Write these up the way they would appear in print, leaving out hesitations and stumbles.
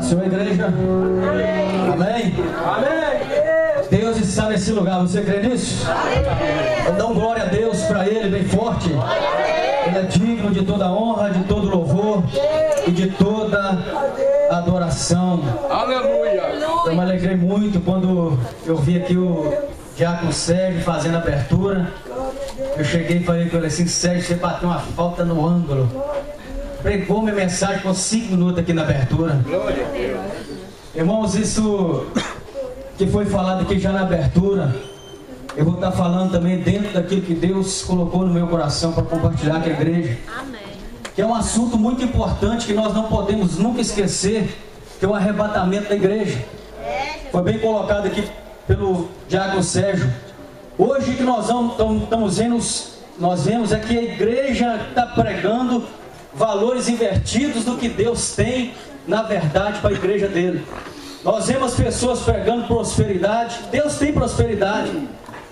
do Senhor, igreja? Amém? Amém? Deus está nesse lugar, você crê nisso? Dá glória a Deus para Ele, bem forte. Ele é digno de toda honra, de todo louvor e de toda adoração. Aleluia! Eu me alegrei muito quando eu vi aqui o Diácono Sérgio fazendo a abertura. Eu cheguei e falei com ele assim: Sérgio, você bateu uma falta no ângulo. Pregou minha mensagem com 5 minutos aqui na abertura. Glória a Deus. Irmãos, isso que foi falado aqui já na abertura, eu vou estar falando também dentro daquilo que Deus colocou no meu coração para compartilhar com a igreja. Amém. Que é um assunto muito importante que nós não podemos nunca esquecer, que é o arrebatamento da igreja. Foi bem colocado aqui pelo Diácono Sérgio. Hoje que nós vemos é que a igreja está pregando valores invertidos do que Deus tem, na verdade, para a igreja dele. Nós vemos pessoas pregando prosperidade. Deus tem prosperidade.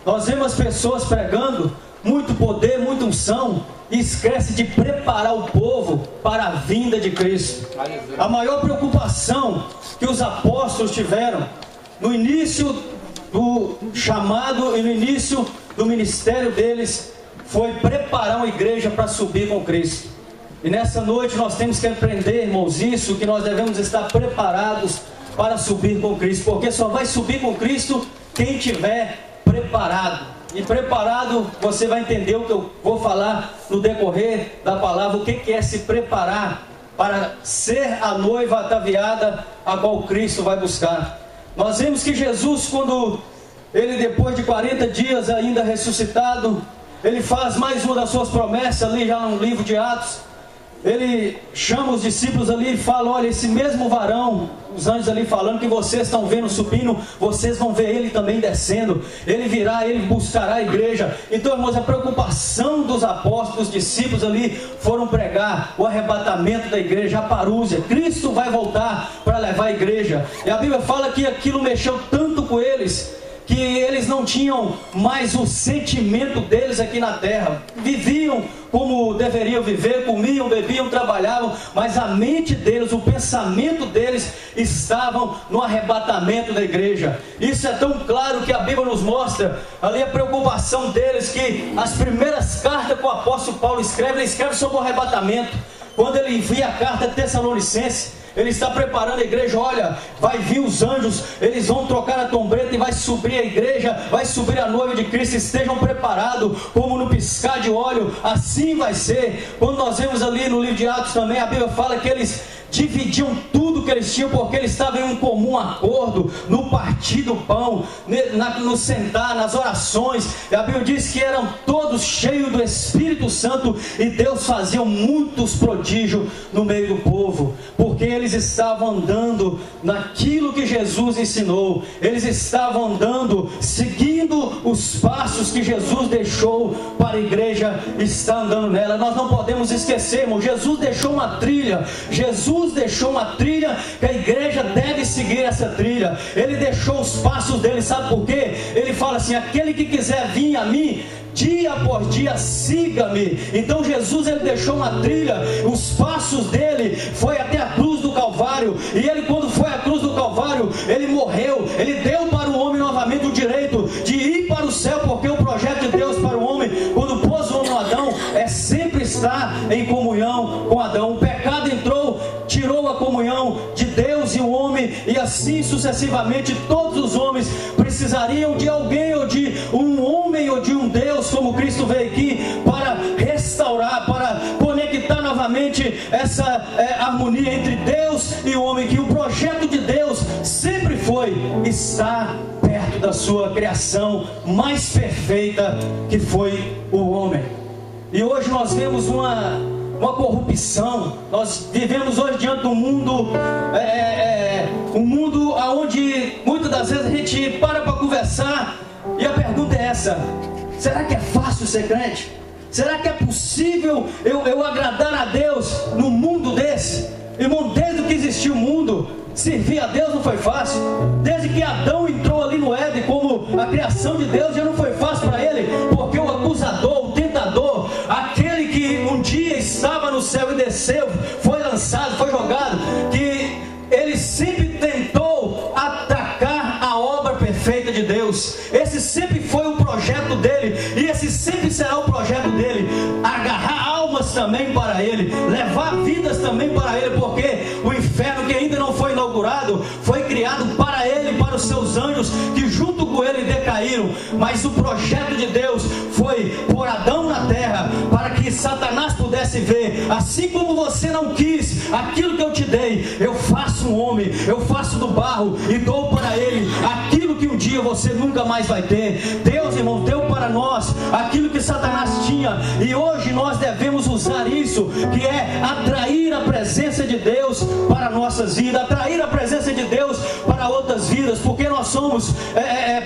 Nós vemos pessoas pregando muito poder, muita unção, e esquece de preparar o povo para a vinda de Cristo. A maior preocupação que os apóstolos tiveram no início do chamado e no início do ministério deles foi preparar uma igreja para subir com Cristo. E nessa noite nós temos que aprender, irmãos, isso, que nós devemos estar preparados para subir com Cristo, porque só vai subir com Cristo quem tiver preparado. E preparado, você vai entender o que eu vou falar no decorrer da palavra, o que é se preparar para ser a noiva ataviada a qual Cristo vai buscar. Nós vemos que Jesus, quando ele, depois de 40 dias ainda ressuscitado, ele faz mais uma das suas promessas ali já no livro de Atos. Ele chama os discípulos ali e fala: olha, esse mesmo varão, os anjos ali falando que vocês estão vendo subindo, vocês vão ver ele também descendo. Ele virá, ele buscará a igreja. Então, irmãos, a preocupação dos apóstolos, dos discípulos ali, foram pregar o arrebatamento da igreja, a parúzia. Cristo vai voltar para levar a igreja. E a Bíblia fala que aquilo mexeu tanto com eles, que eles não tinham mais o sentimento deles aqui na terra. Viviam como deveriam viver, comiam, bebiam, trabalhavam, mas a mente deles, o pensamento deles estavam no arrebatamento da igreja. Isso é tão claro que a Bíblia nos mostra ali a preocupação deles, que as primeiras cartas que o apóstolo Paulo escreve, ele escreve sobre o arrebatamento. Quando ele envia a carta a Tessalonicenses, ele está preparando a igreja. Olha, vai vir os anjos, eles vão trocar a trombeta e vai subir a igreja, vai subir a noiva de Cristo. Estejam preparados, como no piscar de olho, assim vai ser. Quando nós vemos ali no livro de Atos também, a Bíblia fala que eles dividiam tudo que eles tinham, porque eles estavam em um comum acordo, no partir do pão, no sentar, nas orações. E a Bíblia diz que eram todos cheios do Espírito Santo, e Deus fazia muitos prodígios no meio do povo, porque eles estavam andando naquilo que Jesus ensinou. Eles estavam andando, seguindo os passos que Jesus deixou para a igreja estar andando nela. Nós não podemos esquecer, irmão, Jesus deixou uma trilha. Jesus deixou uma trilha que a igreja deve seguir essa trilha. Ele deixou os passos dele, sabe por quê? Ele fala assim: aquele que quiser vir a mim, dia após dia, siga-me. Então Jesus, ele deixou uma trilha. Os passos dele foi até a cruz do Calvário. E ele, quando foi à cruz do Calvário, ele morreu. Ele deu para o homem novamente o direito de ir para o céu, porque o projeto de Deus para o homem, quando pôs o homem no Adão, é sempre estar em comunhão com Adão. O pecado entrou, tirou a comunhão de Deus e o homem, e assim sucessivamente todos os homens precisariam de alguém, ou de um homem, ou de um Deus, como Cristo veio aqui para restaurar, para conectar novamente essa harmonia entre Deus e o homem, que o projeto de Deus sempre foi estar perto da sua criação mais perfeita, que foi o homem. E hoje nós vemos uma corrupção. Nós vivemos hoje diante do mundo, um mundo onde muitas das vezes a gente para conversar, e a pergunta é essa: será que é fácil ser crente? Será que é possível eu agradar a Deus no mundo desse? Irmão, desde que existiu o mundo, servir a Deus não foi fácil. Desde que Adão entrou ali no Éden como a criação de Deus, já não foi fácil para ele, porque o acusador, o tentador, aquele que um dia estava no céu e desceu, foi lançado, foi jogado, que ele sempre Ele, levar vidas também para Ele, porque o inferno que ainda não foi inaugurado, foi criado para Ele, para os seus anjos, que junto com Ele decaíram, mas o projeto de Deus foi pôr Adão na terra, para que Satanás pudesse ver, assim como você não quis aquilo que eu te dei, eu faço um homem, eu faço do barro e dou para ele aquilo que um dia você nunca mais vai ter. Deus, irmão, deu para nós aquilo que Satanás tinha, e hoje nós devemos usar isso, que é atrair a presença de Deus para nossas vidas, atrair a presença de Deus para outras vidas, porque nós somos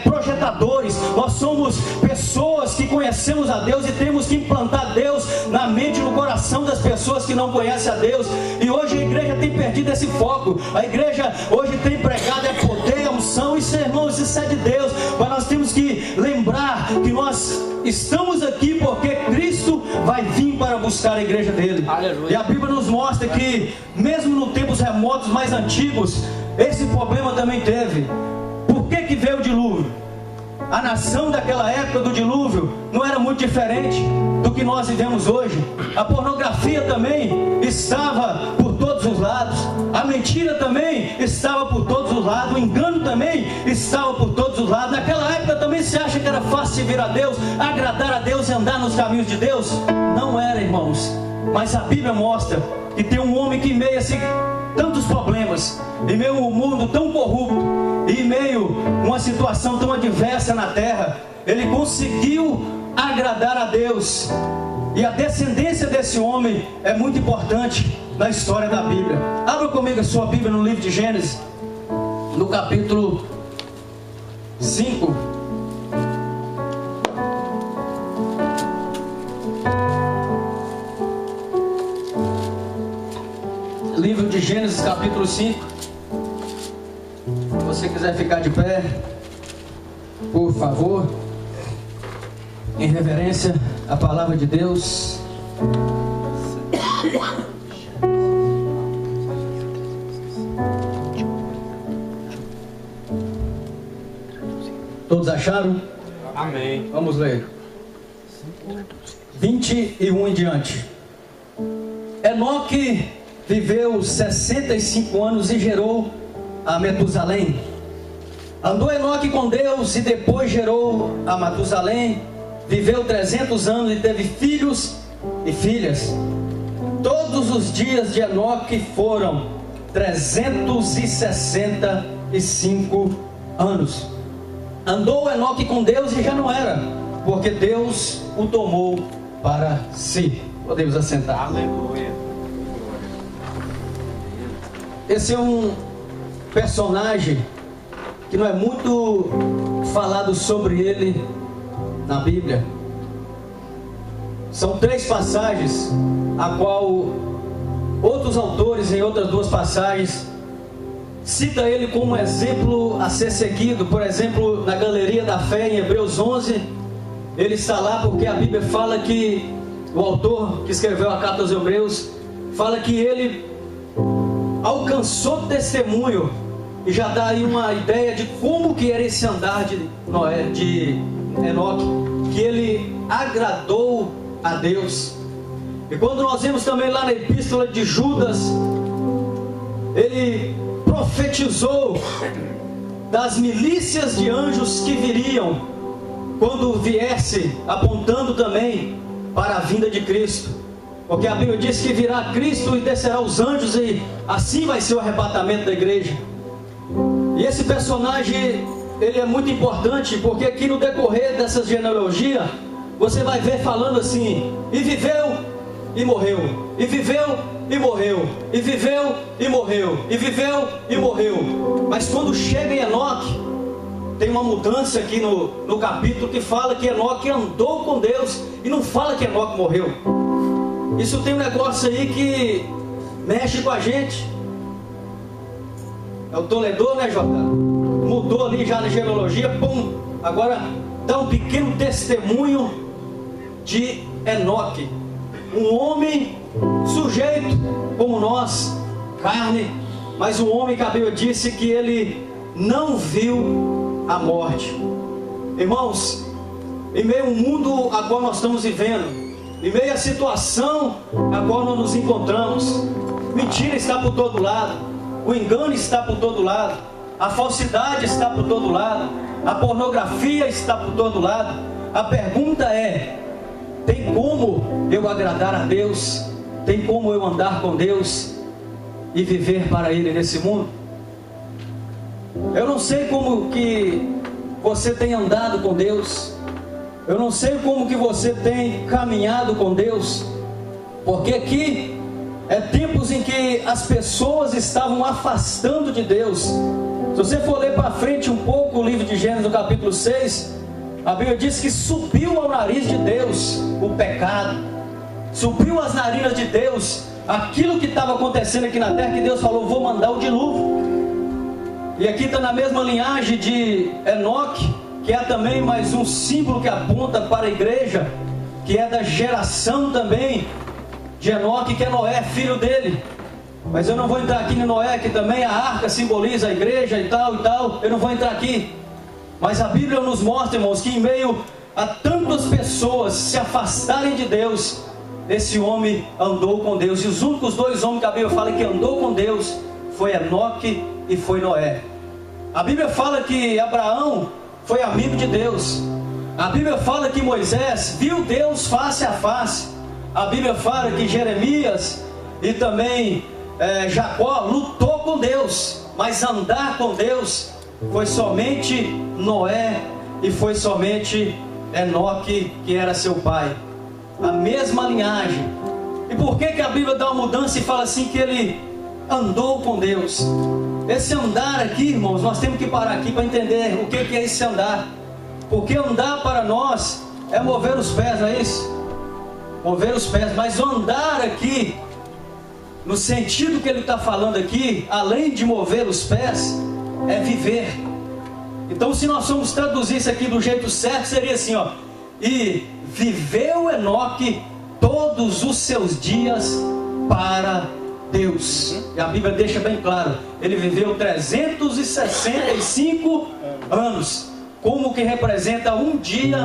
projetadores, nós somos pessoas que conhecemos a Deus e temos que implantar Deus na mente e no coração das pessoas que não conhecem a Deus. E hoje a igreja tem perdido esse foco. A igreja hoje tem pregado poder, unção. Isso, irmãos, isso é de Deus, mas nós temos que lembrar que nós estamos aqui porque Cristo vai vir para buscar a igreja dele. Aleluia. E a Bíblia nos mostra que mesmo nos tempos remotos mais antigos, esse problema também teve. Por que veio o dilúvio? A nação daquela época do dilúvio não era muito diferente do que nós vivemos hoje. A pornografia também estava por todos os lados, a mentira também estava por todos os lados, o engano também estava por todos os lados. Naquela época também se acha que era fácil servir a Deus, agradar a Deus e andar nos caminhos de Deus? Não era, irmãos. Mas a Bíblia mostra que tem um homem que, em meio a tantos problemas, em meio a um mundo tão corrupto, em meio a uma situação tão adversa na terra, ele conseguiu agradar a Deus. E a descendência desse homem é muito importante na história da Bíblia. Abra comigo a sua Bíblia no livro de Gênesis, no capítulo 5. Livro de Gênesis, capítulo 5. Se você quiser ficar de pé, por favor, em reverência à palavra de Deus. Todos acharam? Amém. Vamos ler. 21 em diante. Enoque viveu 65 anos e gerou a Metusalém. Andou Enoque com Deus e depois gerou a Matusalém. Viveu 300 anos e teve filhos e filhas. Todos os dias de Enoque foram 365 anos. Andou Enoque com Deus e já não era, porque Deus o tomou para si. Podemos assentar. Aleluia. Esse é um personagem que não é muito falado sobre ele na Bíblia. São 3 passagens a qual outros autores, em outras 2 passagens, cita ele como um exemplo a ser seguido. Por exemplo, na Galeria da Fé, em Hebreus 11, ele está lá porque a Bíblia fala que o autor que escreveu a carta aos Hebreus fala que ele alcançou testemunho, e já dá aí uma ideia de como que era esse andar de Enoque, que ele agradou a Deus. E quando nós vemos também lá na epístola de Judas, ele profetizou das milícias de anjos que viriam quando viesse, apontando também para a vinda de Cristo, porque a Bíblia diz que virá Cristo e descerá os anjos, e assim vai ser o arrebatamento da igreja. E esse personagem, ele é muito importante, porque aqui no decorrer dessa genealogia, você vai ver falando assim: e viveu e morreu, e viveu e morreu, e viveu e morreu, e viveu e morreu. Mas quando chega em Enoque, tem uma mudança aqui no capítulo que fala que Enoque andou com Deus, e não fala que Enoque morreu. Isso tem um negócio aí que mexe com a gente. É o Toledo, né, Jota? Mudou ali já na genealogia, pum. Agora dá um pequeno testemunho de Enoque, um homem sujeito como nós, carne, mas um homem que a Bíblia disse que ele não viu a morte. Irmãos, em meio ao mundo a qual nós estamos vivendo, Em meio à situação a qual nós nos encontramos, mentira está por todo lado, o engano está por todo lado, a falsidade está por todo lado, a pornografia está por todo lado. A pergunta é: tem como eu agradar a Deus? Tem como eu andar com Deus e viver para Ele nesse mundo? Eu não sei como que você tem andado com Deus, eu não sei como que você tem caminhado com Deus, porque aqui é tempos em que as pessoas estavam afastando de Deus. Se você for ler para frente um pouco o livro de Gênesis, no capítulo 6, a Bíblia diz que subiu ao nariz de Deus o pecado, subiu às narinas de Deus aquilo que estava acontecendo aqui na terra, que Deus falou: vou mandar o dilúvio. E aqui está na mesma linhagem de Enoque, que é também mais um símbolo que aponta para a igreja, que é da geração também de Enoque, que é Noé, filho dele. Mas eu não vou entrar aqui em Noé, que também a arca simboliza a igreja e tal, eu não vou entrar aqui. Mas a Bíblia nos mostra, irmãos, que em meio a tantas pessoas se afastarem de Deus, esse homem andou com Deus. E os únicos dois homens que a Bíblia fala que andou com Deus foi Enoque e foi Noé. A Bíblia fala que Abraão foi amigo de Deus. A Bíblia fala que Moisés viu Deus face a face. A Bíblia fala que Jeremias e também Jacó lutou com Deus, mas andar com Deus foi somente Noé e foi somente Enoque, que era seu pai. A mesma linhagem. E por que a Bíblia dá uma mudança e fala assim que ele andou com Deus? Esse andar aqui, irmãos, nós temos que parar aqui para entender o que é esse andar. Porque andar para nós é mover os pés, não é isso? Mover os pés. Mas o andar aqui, no sentido que ele está falando aqui, além de mover os pés, é viver. Então, se nós formos traduzir isso aqui do jeito certo, seria assim, ó: e viveu Enoque todos os seus dias para Deus. E a Bíblia deixa bem claro, ele viveu 365 anos, como que representa um dia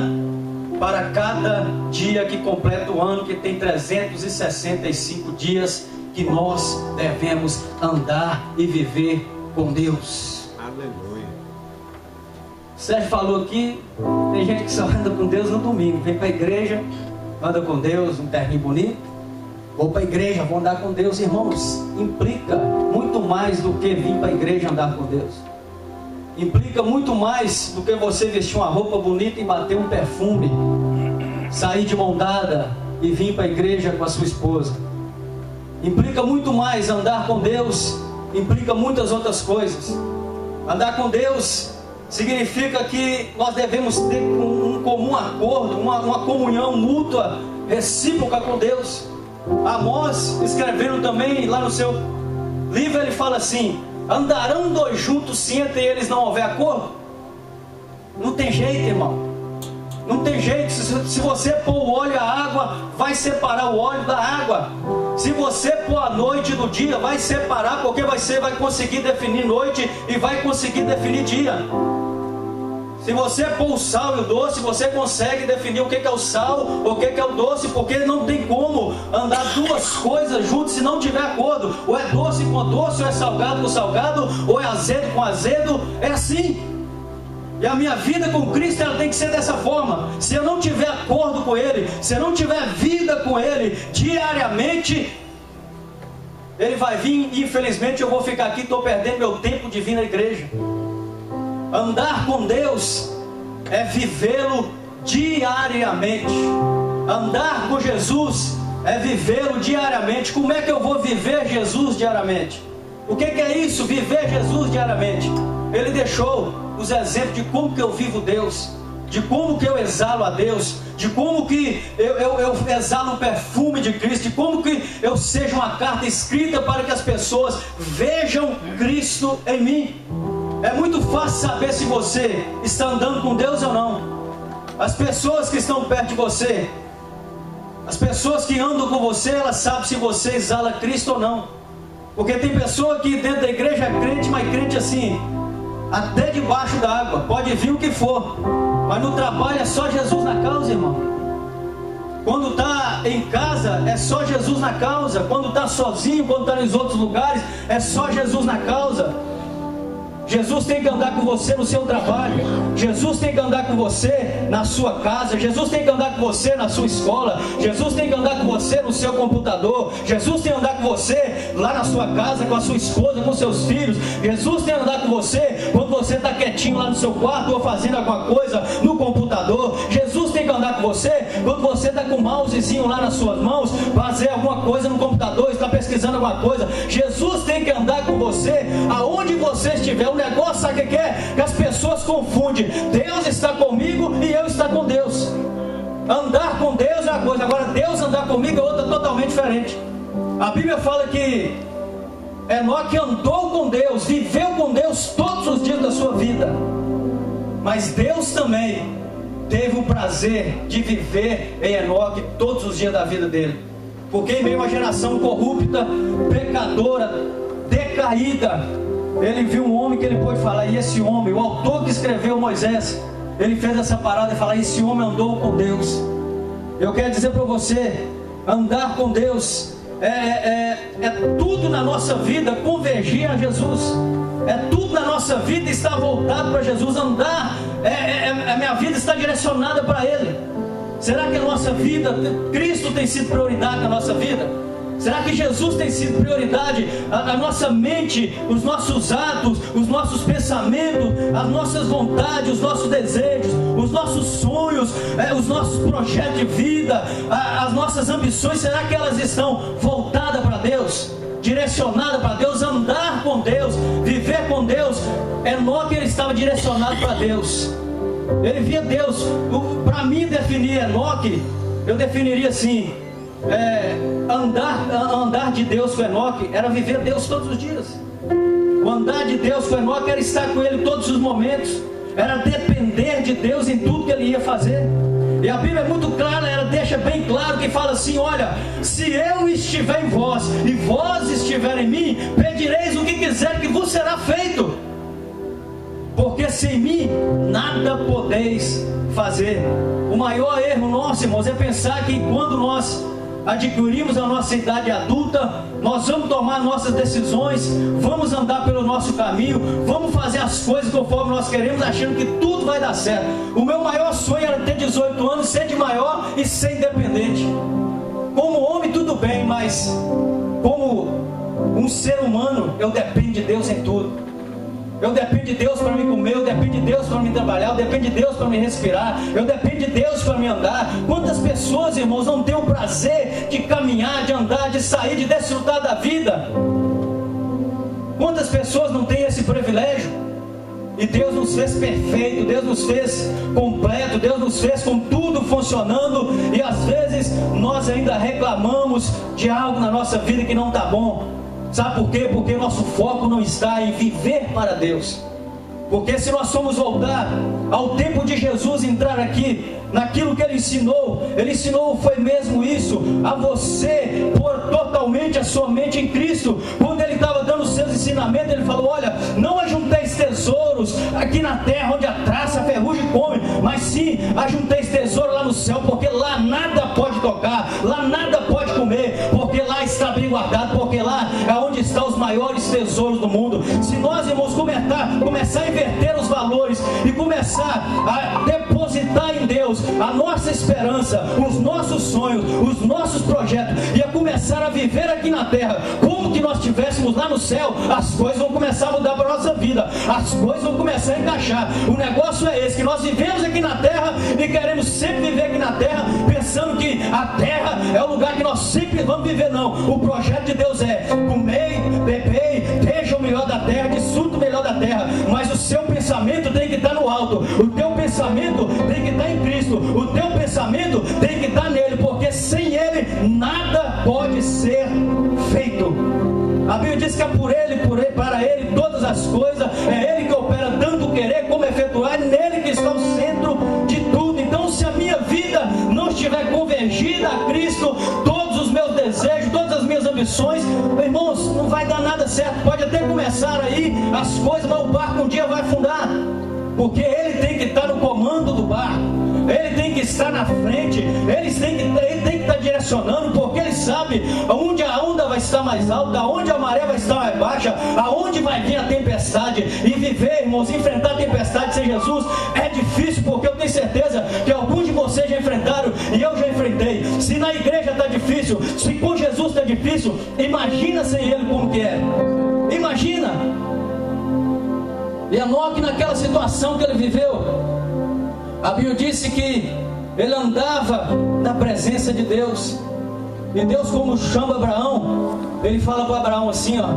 para cada dia que completa o ano, que tem 365 dias que nós devemos andar e viver com Deus. Aleluia. O Sérgio falou aqui, tem gente que só anda com Deus no domingo, vem para a igreja, anda com Deus, um terninho bonito, vou para a igreja, vou andar com Deus. Irmãos, implica muito mais do que vir para a igreja andar com Deus. Implica muito mais do que você vestir uma roupa bonita e bater um perfume, sair de mão dada e vir para a igreja com a sua esposa. Implica muito mais andar com Deus, implica muitas outras coisas. Andar com Deus significa que nós devemos ter um comum acordo, uma comunhão mútua, recíproca com Deus. Amós, escrevendo também lá no seu livro, ele fala assim: andarão dois juntos se entre eles não houver acordo? Não tem jeito, irmão. Não tem jeito. Se você pôr o óleo e a água, vai separar o óleo da água. Se você pôr a noite do dia, vai separar, porque você vai conseguir definir noite e vai conseguir definir dia. Se você pôr o sal e o doce, você consegue definir o que é o sal, o que é o doce, porque não tem como andar duas coisas juntas se não tiver acordo. Ou é doce com doce, ou é salgado com salgado, ou é azedo com azedo. É assim. E a minha vida com Cristo, ela tem que ser dessa forma. Se eu não tiver acordo com Ele, se eu não tiver vida com Ele diariamente, Ele vai vir e infelizmente eu vou ficar aqui, estou perdendo meu tempo de vir na igreja. Andar com Deus é vivê-lo diariamente. Andar com Jesus é vivê-lo diariamente. Como é que eu vou viver Jesus diariamente? O que é isso, viver Jesus diariamente? Ele deixou os exemplos de como que eu vivo Deus, de como que eu exalo a Deus, de como que eu exalo o perfume de Cristo, de como que eu seja uma carta escrita para que as pessoas vejam Cristo em mim. É muito fácil saber se você está andando com Deus ou não. As pessoas que estão perto de você, as pessoas que andam com você, elas sabem se você exala Cristo ou não. Porque tem pessoa que dentro da igreja é crente, mas crente assim, até debaixo da água, pode vir o que for, mas no trabalho é só Jesus na causa, irmão. Quando está em casa, é só Jesus na causa. Quando está sozinho, quando está nos outros lugares, é só Jesus na causa. Jesus tem que andar com você no seu trabalho. Jesus tem que andar com você na sua casa. Jesus tem que andar com você na sua escola. Jesus tem que andar com você no seu computador. Jesus tem que andar com você lá na sua casa, com a sua esposa, com seus filhos. Jesus tem que andar com você quando você está quietinho lá no seu quarto ou fazendo alguma coisa no computador. Jesus tem que andar com você quando você está com o mousezinho lá nas suas mãos, fazer alguma coisa no computador, está pesquisando alguma coisa. Jesus tem que andar com você aonde você estiver. O negócio, sabe o que é? Que as pessoas confundem. Deus está comigo e eu estar com Deus. Andar com Deus é uma coisa, agora Deus andar comigo é outra totalmente diferente. A Bíblia fala que Enoque andou com Deus, viveu com Deus todos os dias da sua vida. Mas Deus também teve o prazer de viver em Enoque todos os dias da vida dele. Porque em meio a uma geração corrupta, pecadora, decaída, ele viu um homem que ele pôde falar, e esse homem, o autor que escreveu Moisés, ele fez essa parada e falar, esse homem andou com Deus. Eu quero dizer para você, andar com Deus é tudo na nossa vida convergir a Jesus. É tudo na nossa vida estar voltado para Jesus. Andar, a minha vida está direcionada para Ele. Será que a nossa vida, Cristo tem sido prioridade na nossa vida? Será que Jesus tem sido prioridade? A nossa mente, os nossos atos, os nossos pensamentos, as nossas vontades, os nossos desejos, os nossos sonhos, os nossos projetos de vida, as nossas ambições, será que elas estão voltadas para Deus? Direcionadas para Deus? Andar com Deus, viver com Deus? Enoque, ele estava direcionado para Deus. Ele via Deus. Para mim definir Enoque, eu definiria assim: andar de Deus com Enoque era viver Deus todos os dias. O andar de Deus com Enoque era estar com Ele todos os momentos, era depender de Deus em tudo que ele ia fazer. E a Bíblia é muito clara, ela deixa bem claro que fala assim: olha, se eu estiver em vós e vós estiver em mim, pedireis o que quiser que vos será feito, porque sem mim nada podeis fazer. O maior erro nosso, irmãos, é pensar que quando nós adquirimos a nossa idade adulta, nós vamos tomar nossas decisões, vamos andar pelo nosso caminho, vamos fazer as coisas conforme nós queremos, achando que tudo vai dar certo. O meu maior sonho era ter 18 anos, ser de maior e ser independente. Como homem tudo bem, mas como um ser humano, eu dependo de Deus em tudo. Eu dependo de Deus para me comer, eu dependo de Deus para me trabalhar, eu dependo de Deus para me respirar, eu dependo de Deus para me andar. Quantas pessoas, irmãos, não têm o prazer de caminhar, de andar, de sair, de desfrutar da vida? Quantas pessoas não têm esse privilégio? E Deus nos fez perfeito, Deus nos fez completo, Deus nos fez com tudo funcionando, e às vezes nós ainda reclamamos de algo na nossa vida que não está bom. Sabe por quê? Porque nosso foco não está em viver para Deus. Porque se nós formos voltar ao tempo de Jesus entrar aqui, naquilo que Ele ensinou foi mesmo isso, a você pôr totalmente a sua mente em Cristo. Quando Ele estava dando os seus ensinamentos, Ele falou: olha, não ajunteis tesouros aqui na terra, onde a traça, a ferrugem come, mas sim ajunteis tesouro lá no céu, porque lá nada pode tocar, lá nada pode comer, porque lá está bem guardado, porque lá é onde estão os maiores tesouros do mundo. Se nós, irmãos, começar a inverter os valores e começar a depositar em Deus a nossa esperança, os nossos sonhos, os nossos projetos, e a começar a viver aqui na terra como que nós estivéssemos lá no céu, as coisas vão começar a mudar para a nossa vida, as coisas vão começar a encaixar. O negócio é esse, que nós vivemos aqui na terra e queremos sempre viver aqui na terra pensando que a terra é o lugar que nós sempre vamos viver. Não, o projeto de Deus é: comei, bebei, deixa o melhor da terra, desfruta o melhor da terra, mas o seu pensamento tem que estar no alto, o teu pensamento tem que estar em Cristo, o teu pensamento tem que estar nele, porque sem Ele nada pode ser feito. A Bíblia diz que é por Ele, para Ele todas as coisas, é Ele que opera tanto o querer como efetuar, é nele que está o centro de tudo. Então, se a minha vida não estiver convergida a Cristo, todos os meus desejos, todas as minhas ambições, irmãos, não vai dar nada certo. Pode até começar aí as coisas, mas o barco um dia vai afundar, porque Ele tem que estar no comando do barco, Ele tem que estar na frente, Ele tem tem que estar direcionando, porque Ele sabe aonde a onda vai estar mais alta, aonde a maré vai estar mais baixa, aonde vai vir a tempestade. E viver, irmãos, enfrentar a tempestade sem Jesus é difícil, porque eu tenho certeza que alguns de vocês já enfrentaram e eu já enfrentei. Se na igreja está difícil, se com Jesus está difícil, imagina sem Ele como que é. Imagina. E Enoque, naquela situação que ele viveu, a Bíblia disse que ele andava na presença de Deus. E Deus, como chama Abraão, Ele fala para Abraão assim, ó: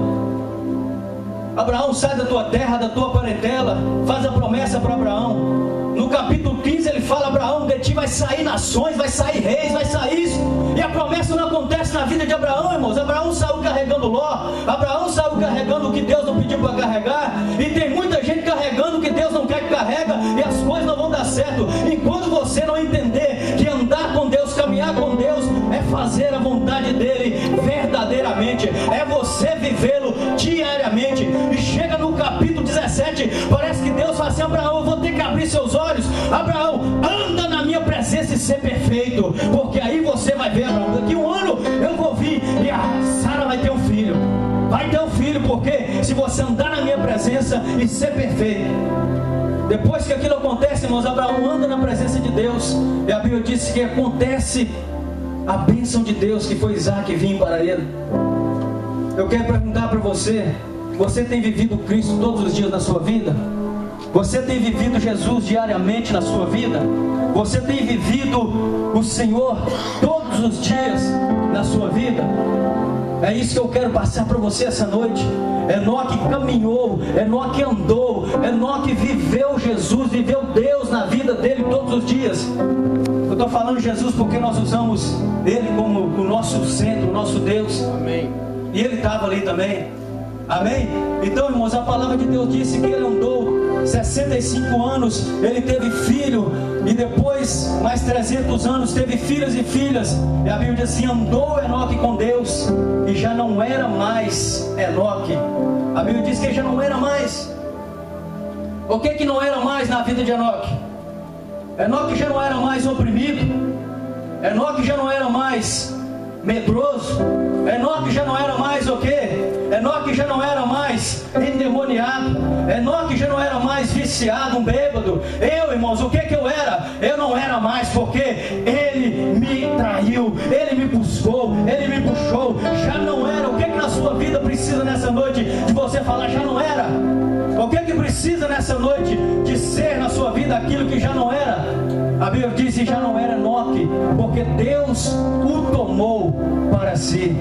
Abraão, sai da tua terra, da tua parentela. Faz a promessa para Abraão. No capítulo 15 ele fala: Abraão, de ti vai sair nações, vai sair reis, vai sair isso. E a promessa não acontece na vida de Abraão, irmãos. Abraão saiu carregando Ló, Abraão saiu carregando o que Deus não pediu para carregar. E tem muita gente carregando o que Deus não quer que carrega, e as coisas não vão dar certo. Enquanto você não entender que andar com Deus, caminhar com Deus, é fazer a vontade dEle verdadeiramente, é você vivê-lo diariamente. E chega no capítulo 17, parece que Deus fala assim: Abraão, eu vou ter que abrir seus olhos. Abraão, anda na minha presença e ser perfeito, porque aí você vai ver, Abraão, daqui um ano eu vou vir e a Sara vai ter um filho. Vai ter um filho, porque se você andar na minha presença e ser perfeito. Depois que aquilo acontece, irmãos, Abraão anda na presença de Deus, e a Bíblia diz que acontece a bênção de Deus, que foi Isaac vir para ele. Eu quero perguntar para você: você tem vivido Cristo todos os dias na sua vida? Você tem vivido Jesus diariamente na sua vida? Você tem vivido o Senhor todos os dias na sua vida? É isso que eu quero passar para você essa noite. Enoque caminhou, Enoque andou, Enoque viveu Jesus, viveu Deus na vida dele todos os dias. Eu estou falando de Jesus porque nós usamos Ele como o nosso centro, o nosso Deus. Amém. E Ele estava ali também. Amém? Então, irmãos, a palavra de Deus disse que Ele andou 65 anos, Ele teve filho, e depois, mais 300 anos, teve filhos e filhas. E a Bíblia diz assim: andou Enoque com Deus, e já não era mais Enoque. A Bíblia diz que ele já não era mais. O que não era mais na vida de Enoque? Enoque já não era mais oprimido, Enoque já não era mais medroso, Enoque já não era mais o quê? Enoque já não era mais endemoniado, Enoque já não era mais viciado, um bêbado. Eu, irmãos, o que eu era? Eu não era mais, porque Ele me traiu, Ele me buscou, Ele me puxou. Já não era. O que na sua vida precisa nessa noite de você falar já não era? O que precisa nessa noite de ser na sua vida aquilo que já não era? A Bíblia diz que já não era Enoque, porque Deus o tomou para si.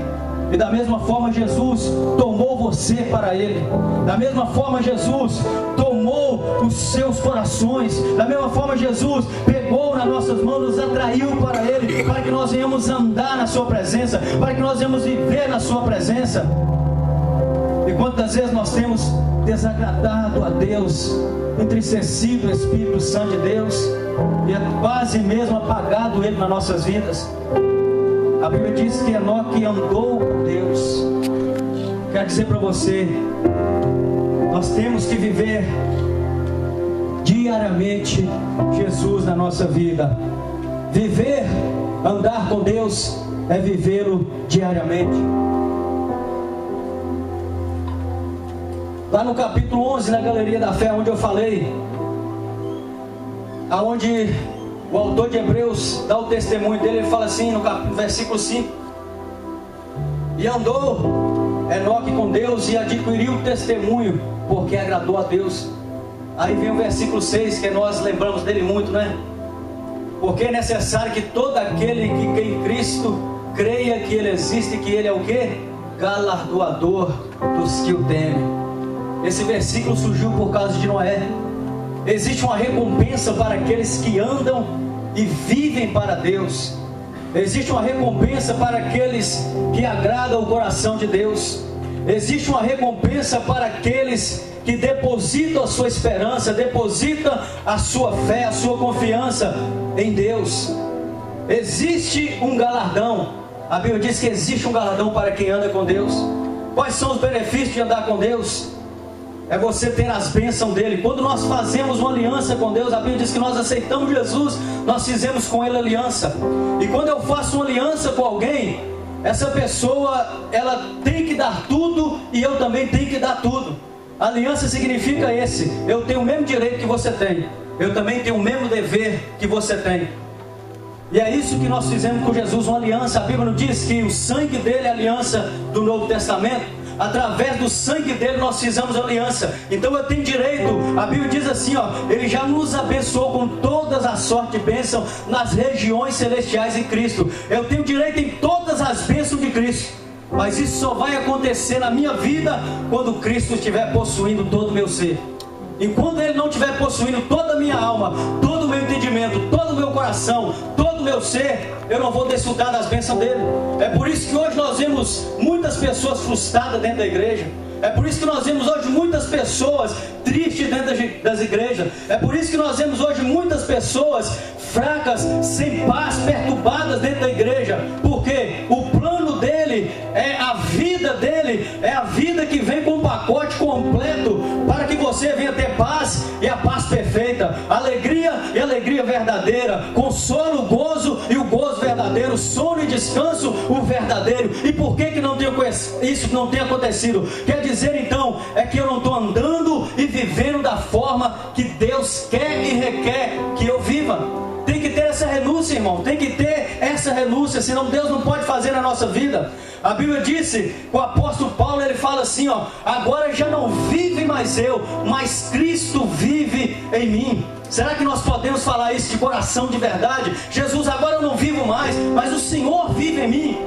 E da mesma forma Jesus tomou você para Ele. Da mesma forma Jesus tomou os seus corações. Da mesma forma Jesus pegou nas nossas mãos, nos atraiu para Ele, para que nós venhamos andar na Sua presença, para que nós venhamos viver na Sua presença. E quantas vezes nós temos desagradado a Deus, entristecido o Espírito Santo de Deus, e quase mesmo apagado Ele nas nossas vidas. A Bíblia diz que Enoque andou com Deus. Quero dizer para você, nós temos que viver diariamente Jesus na nossa vida. Viver, andar com Deus, é vivê-lo diariamente. Lá no capítulo 11, na Galeria da Fé, onde eu falei, aonde o autor de Hebreus dá o testemunho dele, ele fala assim no versículo 5: e andou Enoque com Deus e adquiriu o testemunho, porque agradou a Deus. Aí vem o versículo 6, que nós lembramos dele muito, né? Porque é necessário que todo aquele que em Cristo creia que Ele existe, que Ele é o quê? Galardoador dos que o temem. Esse versículo surgiu por causa de Noé. Existe uma recompensa para aqueles que andam e vivem para Deus. Existe uma recompensa para aqueles que agradam o coração de Deus. Existe uma recompensa para aqueles que depositam a sua esperança, depositam a sua fé, a sua confiança em Deus. Existe um galardão. A Bíblia diz que existe um galardão para quem anda com Deus. Quais são os benefícios de andar com Deus? é você ter as bênçãos dele. Quando nós fazemos uma aliança com Deus, a Bíblia diz que nós aceitamos Jesus, nós fizemos com ele aliança. E quando eu faço uma aliança com alguém, essa pessoa, ela tem que dar tudo e eu também tenho que dar tudo. Aliança significa esse: eu tenho o mesmo direito que você tem, eu também tenho o mesmo dever que você tem. E é isso que nós fizemos com Jesus, uma aliança. A Bíblia nos diz que o sangue dele é a aliança do Novo Testamento. Através do sangue dele nós fizemos aliança. Então eu tenho direito. A Bíblia diz assim, ele já nos abençoou com todas as sortes de bênção nas regiões celestiais em Cristo. Eu tenho direito em todas as bênçãos de Cristo. Mas isso só vai acontecer na minha vida quando Cristo estiver possuindo todo o meu ser. Enquanto ele não estiver possuindo toda a minha alma, todo o meu entendimento, todo o meu coração, todo o meu ser, eu não vou desfrutar das bênçãos dele. É por isso que hoje nós vemos muitas pessoas frustradas dentro da igreja. É por isso que nós vemos hoje muitas pessoas tristes dentro das igrejas. É por isso que nós vemos hoje muitas pessoas fracas, sem paz, perturbadas dentro da igreja. Porque o plano dele, a vida dele, é a vida que vem com um pacote completo para que você venha ter paz e a paz perfeita, alegria e alegria verdadeira, consolo, gozo e o gozo verdadeiro, sono e descanso o verdadeiro. E por que isso não tem acontecido? Quer dizer então, é que eu não estou andando e vivendo da forma que Deus quer e requer que eu viva. Tem que ter essa renúncia, irmão, tem que ter essa renúncia, senão Deus não pode fazer na nossa vida. A Bíblia disse, o apóstolo Paulo, ele fala assim, agora já não vive mais eu, mas Cristo vive em mim. Será que nós podemos falar isso de coração, de verdade? Jesus, agora eu não vivo mais, mas o Senhor vive em mim.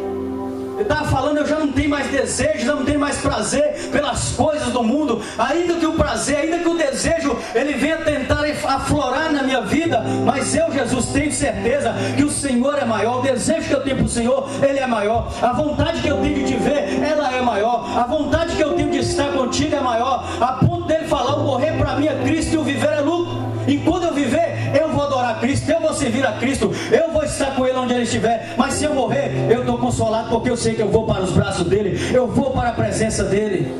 Ele estava falando, eu já não tenho mais desejo, já não tenho mais prazer pelas coisas do mundo. Ainda que o prazer, ainda que o desejo, ele venha tentar aflorar na minha vida, mas eu, Jesus, tenho certeza que o Senhor é maior. O desejo que eu tenho para o Senhor, ele é maior. A vontade que eu tenho de te ver, ela é maior. A vontade que eu tenho de estar contigo é maior. A ponto dele falar, o morrer para mim é Cristo e o viver é lucro. Enquanto eu viver, eu vou adorar a Cristo, eu vou servir a Cristo, eu vou estar com Ele onde Ele estiver. Mas se eu morrer, eu estou consolado, porque eu sei que eu vou para os braços dEle, eu vou para a presença dEle.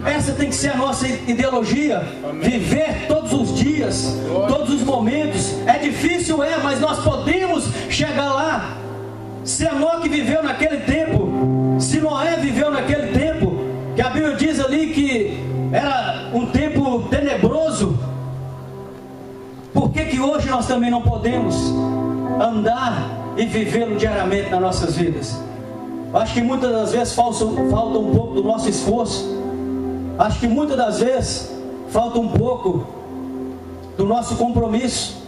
Essa tem que ser a nossa ideologia. Viver todos os dias, todos os momentos. É difícil, mas nós podemos chegar lá. Se Enoque viveu naquele tempo, se Noé viveu naquele tempo, que a Bíblia diz ali que era um tempo tenebroso, por que hoje nós também não podemos andar e vivê-lo diariamente nas nossas vidas? Acho que muitas das vezes falta um pouco do nosso esforço. Acho que muitas das vezes falta um pouco do nosso compromisso.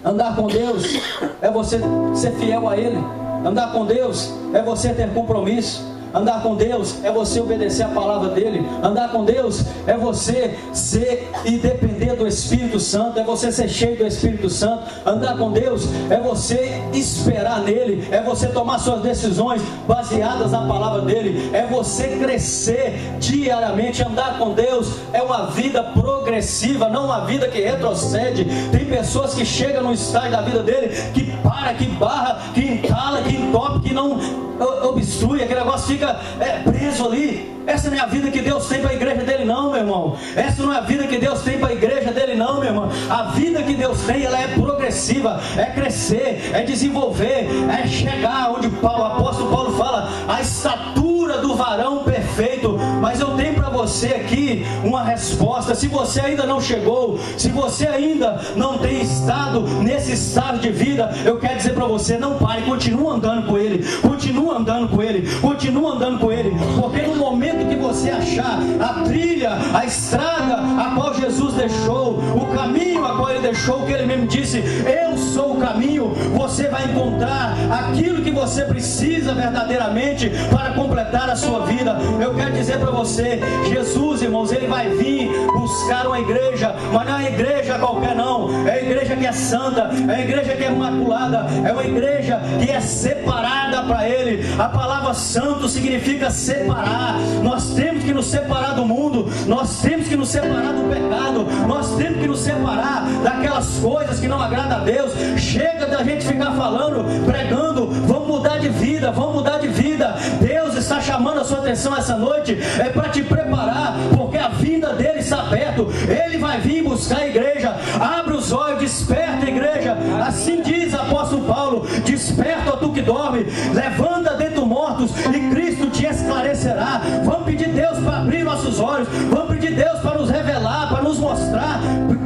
Andar com Deus é você ser fiel a Ele. Andar com Deus é você ter compromisso. Andar com Deus é você obedecer a palavra dEle. Andar com Deus é você ser e depender do Espírito Santo. É você ser cheio do Espírito Santo. Andar com Deus é você esperar nele. É você tomar suas decisões baseadas na palavra dEle. É você crescer diariamente. Andar com Deus é uma vida progressiva, não uma vida que retrocede. Tem pessoas que chegam no estágio da vida dele que para, que barra, que entala, que entope, que não obstrui, aquele negócio fica preso ali. Essa não é a vida que Deus tem para a igreja dele não, meu irmão. Essa não é a vida que Deus tem para a igreja dele não, meu irmão. A vida que Deus tem, ela é progressiva, é crescer, é desenvolver, é chegar onde o apóstolo Paulo fala, a estatura do varão perfeito. Mas eu tenho para você aqui uma resposta. Se você ainda não chegou, se você ainda não tem estado nesse estado de vida, eu quero dizer para você, não pare, continua andando com ele, continua andando com ele, continua andando com ele, porque no momento que você achar a trilha, a estrada a qual Jesus deixou, o caminho a qual ele deixou, que ele mesmo disse, eu sou o caminho, você vai encontrar aquilo que você precisa verdadeiramente para completar a sua vida. Eu quero dizer para você, Jesus, irmãos, ele vai vir buscar uma igreja, mas não é uma igreja qualquer não, é a igreja que é santa, é a igreja que é imaculada, é uma igreja que é separada para ele. A palavra santo significa separar. Nós temos que nos separar do mundo, nós temos que nos separar do pecado, nós temos que nos separar daquelas coisas que não agradam a Deus. Chega da gente ficar falando, pregando, vamos mudar de vida, vamos mudar de vida. Deus está chamando a sua atenção essa noite, é para te preparar, porque a vinda dele está perto. Ele vai vir buscar a igreja. Abre os olhos, desperta a igreja. Assim diz o apóstolo Paulo: desperta, ó tu que dorme, levanta dentre os mortos e Cristo te esclarecerá. Vamos pedir Deus para abrir nossos olhos, vamos pedir Deus para nos revelar, para nos mostrar,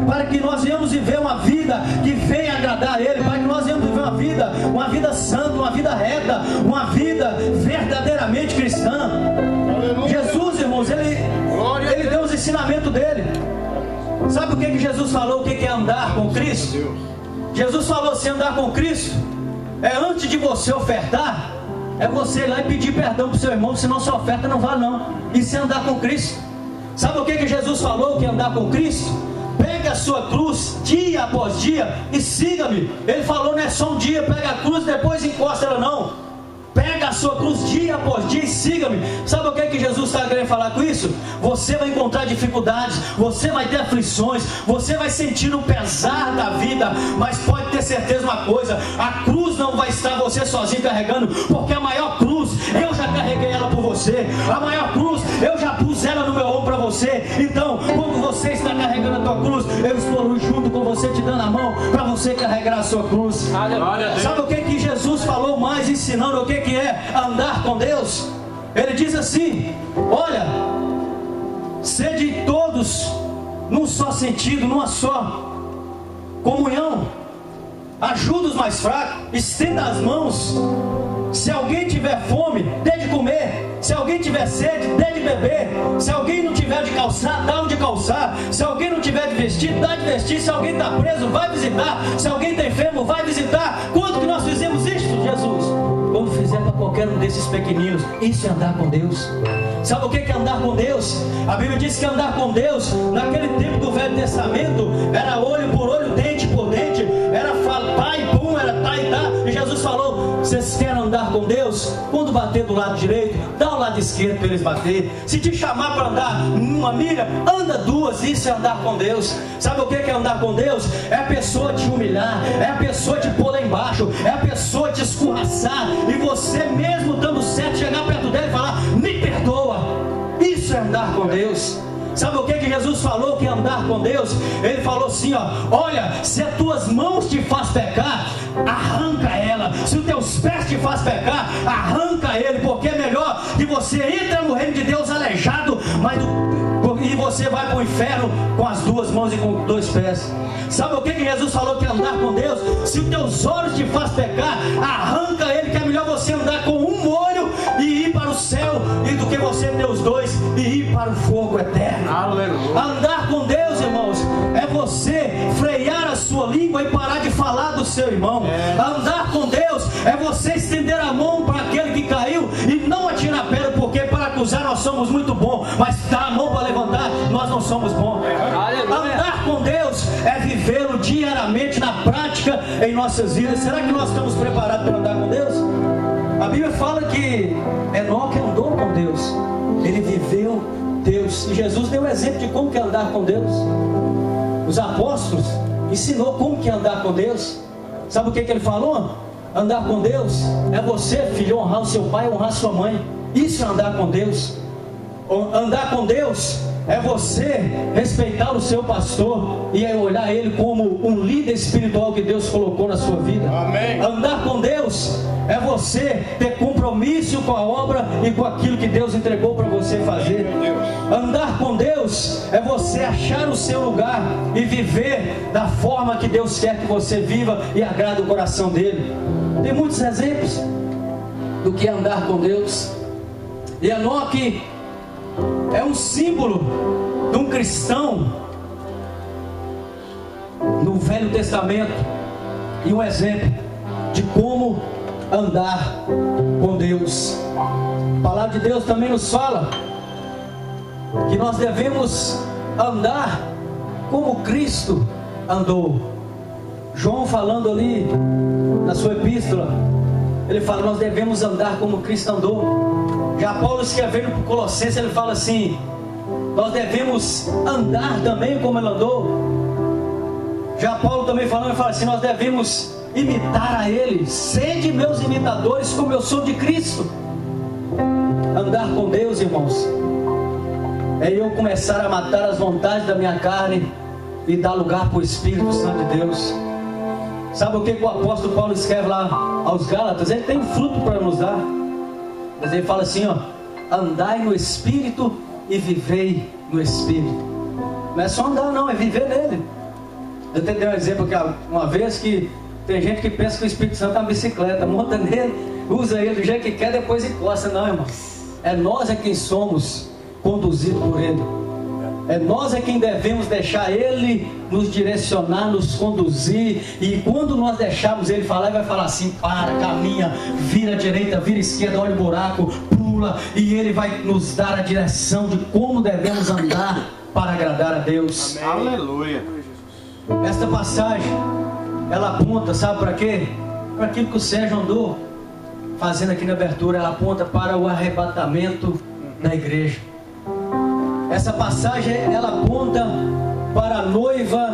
para que nós venhamos viver uma vida que venha agradar a Ele, para que nós venhamos viver uma vida santa, uma vida reta, uma vida verdadeiramente cristã. Jesus, irmãos, ele deu os ensinamentos dele. Sabe o que Jesus falou? O que é andar com Cristo? Jesus falou assim: andar com Cristo é, antes de você ofertar, é você ir lá e pedir perdão para o seu irmão, senão sua oferta não vale não. Isso é andar com Cristo. Sabe o que Jesus falou que é andar com Cristo? Pegue a sua cruz dia após dia e siga-me. Ele falou: não é só um dia, pega a cruz, depois encosta ela, não. Pega a sua cruz dia após dia e siga-me. Sabe o que Jesus está querendo falar com isso? Você vai encontrar dificuldades, você vai ter aflições, você vai sentir o pesar da vida, mas pode ter certeza uma coisa: a cruz não vai estar você sozinho carregando, porque a maior cruz eu já carreguei ela por você, a maior cruz eu já pus ela no meu ombro para você. Então, quando você está carregando a tua cruz, eu estou junto com você, te dando a mão para você carregar a sua cruz. Sabe o que Jesus falou mais, ensinando o que é andar com Deus? Ele diz assim: olha, sede todos num só sentido, numa só comunhão, ajuda os mais fracos, estenda as mãos. Se alguém tiver fome, dê de comer. Se alguém tiver sede, dê de beber. Se alguém não tiver de calçar, dá um de calçar. Se alguém não tiver de vestir, dá de vestir. Se alguém está preso, vai visitar. Se alguém está enfermo, vai visitar. Quando que nós fizemos isso, Jesus? Quando fizer para qualquer um desses pequeninos. Isso é andar com Deus. Sabe o que é andar com Deus? A Bíblia diz que andar com Deus, naquele tempo do Velho Testamento, era olho por olho, dente por dente, era pai, pum, era tá e tá. E Jesus falou: vocês querem andar com Deus? Quando bater do lado direito, dá o lado esquerdo para eles bater. Se te chamar para andar uma milha, anda duas. Isso é andar com Deus. Sabe o que é andar com Deus? É a pessoa te humilhar, é a pessoa te pôr lá embaixo, é a pessoa te escorraçar, e você mesmo dando certo, chegar perto dele e falar: me perdoa. Isso é andar com Deus. Sabe o que Jesus falou que é andar com Deus? Ele falou assim: ó, olha, se as tuas mãos te faz pecar, arranca ela. Se os teus pés te faz pecar, arranca ele, porque é melhor que você entre no reino de Deus aleijado, e você vai para o inferno com as duas mãos e com dois pés. Sabe o que Jesus falou que é andar com Deus? Se os teus olhos te faz pecar, arranca ele, que é melhor você andar com um olho e ir para o céu, e do que você ter os dois e ir para o fogo eterno. Aleluia. Andar com Deus, irmãos, é você frear a sua língua e parar de falar do seu irmão. Andar com Deus é você estender a mão para aquele que caiu e não atirar pedra, porque para acusar nós somos muito bons, mas dar a mão para levantar nós não somos bons. Aleluia. Andar com Deus é vivê-lo diariamente na prática em nossas vidas. Será que nós estamos preparados para andar com Deus? A Bíblia fala que Enoque andou com Deus, ele viveu Deus, e Jesus deu o exemplo de como que é andar com Deus. Os apóstolos ensinou como que é andar com Deus. Sabe o que ele falou? Andar com Deus é você, filho, honrar o seu pai, honrar a sua mãe. Isso é andar com Deus. Andar com Deus é você respeitar o seu pastor e olhar ele como um líder espiritual que Deus colocou na sua vida. Amém. Andar com Deus é você ter compromisso com a obra e com aquilo que Deus entregou para você fazer. Andar com Deus é você achar o seu lugar e viver da forma que Deus quer que você viva e agrada o coração dele. Tem muitos exemplos do que é andar com Deus. E Enoque é um símbolo de um cristão no Velho Testamento e um exemplo de como andar com Deus. A palavra de Deus também nos fala que nós devemos andar como Cristo andou. João, falando ali na sua epístola, ele fala: nós devemos andar como Cristo andou. Já Paulo escrevendo para o Colossenses, ele fala assim: nós devemos andar também como ele andou. Já Paulo também falando, ele fala assim: nós devemos imitar a ele. Sede meus imitadores como eu sou de Cristo. Andar com Deus, irmãos, é eu começar a matar as vontades da minha carne e dar lugar para o Espírito Santo de Deus. Sabe o que o apóstolo Paulo escreve lá aos Gálatas? Ele tem fruto para nos dar, mas ele fala assim, ó: andai no Espírito e vivei no Espírito. Não é só andar não, é viver nele. Eu te dei um exemplo que uma vez, que tem gente que pensa que o Espírito Santo é uma bicicleta, monta nele, usa ele do jeito que quer, depois encosta. Não, irmão, é nós quem somos conduzidos por ele. É nós quem devemos deixar ele nos direcionar, nos conduzir. E quando nós deixarmos ele falar, ele vai falar assim: para, caminha, vira à direita, vira à esquerda, olha o buraco, pula. E ele vai nos dar a direção de como devemos andar para agradar a Deus. Amém. Aleluia. Esta passagem, ela aponta, sabe para quê? Para aquilo que o Sérgio andou fazendo aqui na abertura. Ela aponta para o arrebatamento da igreja. Essa passagem, ela aponta para a noiva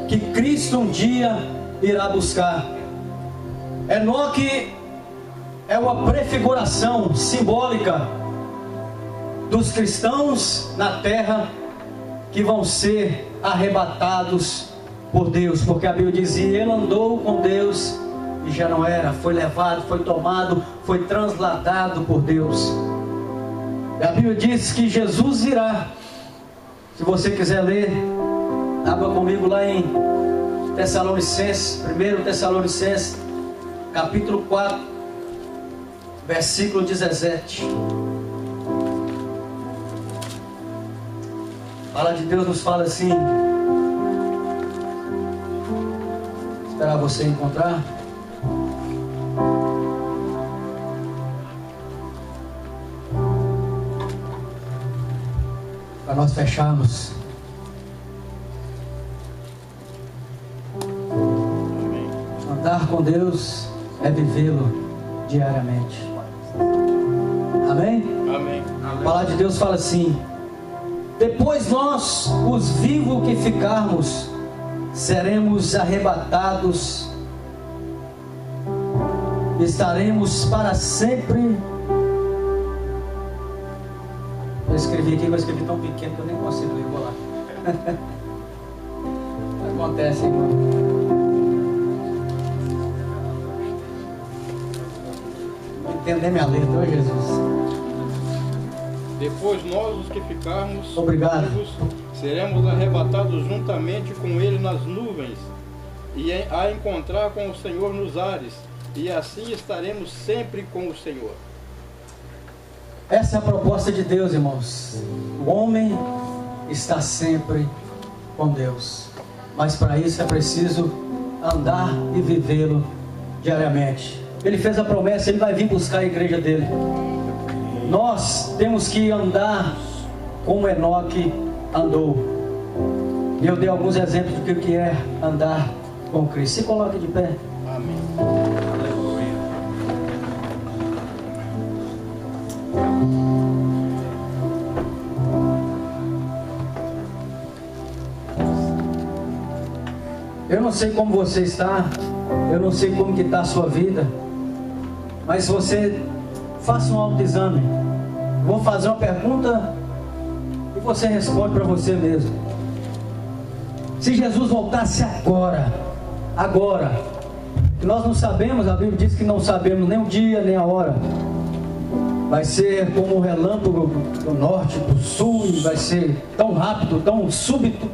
que Cristo um dia irá buscar. Enoque é uma prefiguração simbólica dos cristãos na terra que vão ser arrebatados por Deus, porque a Bíblia dizia: ele andou com Deus e já não era, foi levado, foi tomado, foi transladado por Deus. A Bíblia diz que Jesus virá. Se você quiser ler, abra comigo lá em Tessalonicenses, 1 Tessalonicenses, capítulo 4, versículo 17. A palavra de Deus nos fala assim. Esperar você encontrar. Para nós fecharmos. Andar com Deus é vivê-lo diariamente. Amém? Amém. A palavra de Deus fala assim: depois nós, os vivos que ficarmos, seremos arrebatados, estaremos para sempre. Eu escrevi aqui, mas escrevi tão pequeno que eu nem consigo ler. Vou lá. Acontece, irmão. Vou entender minha letra, ô Jesus. Depois nós, os que ficarmos Obrigado. vivos, seremos arrebatados juntamente com ele nas nuvens, e a encontrar com o Senhor nos ares, e assim estaremos sempre com o Senhor. Essa é a proposta de Deus, irmãos. O homem está sempre com Deus, mas para isso é preciso andar e vivê-lo diariamente. Ele fez a promessa, ele vai vir buscar a igreja dele. Nós temos que andar como Enoque andou. E eu dei alguns exemplos do que é andar com Cristo. Se coloque de pé. Amém. Aleluia. Eu não sei como você está, eu não sei como que está a sua vida, mas você faça um autoexame. Vou fazer uma pergunta e você responde para você mesmo. Se Jesus voltasse agora, que nós não sabemos, a Bíblia diz que não sabemos nem o dia nem a hora, vai ser como um relâmpago do norte, do sul, e vai ser tão rápido, tão súbito,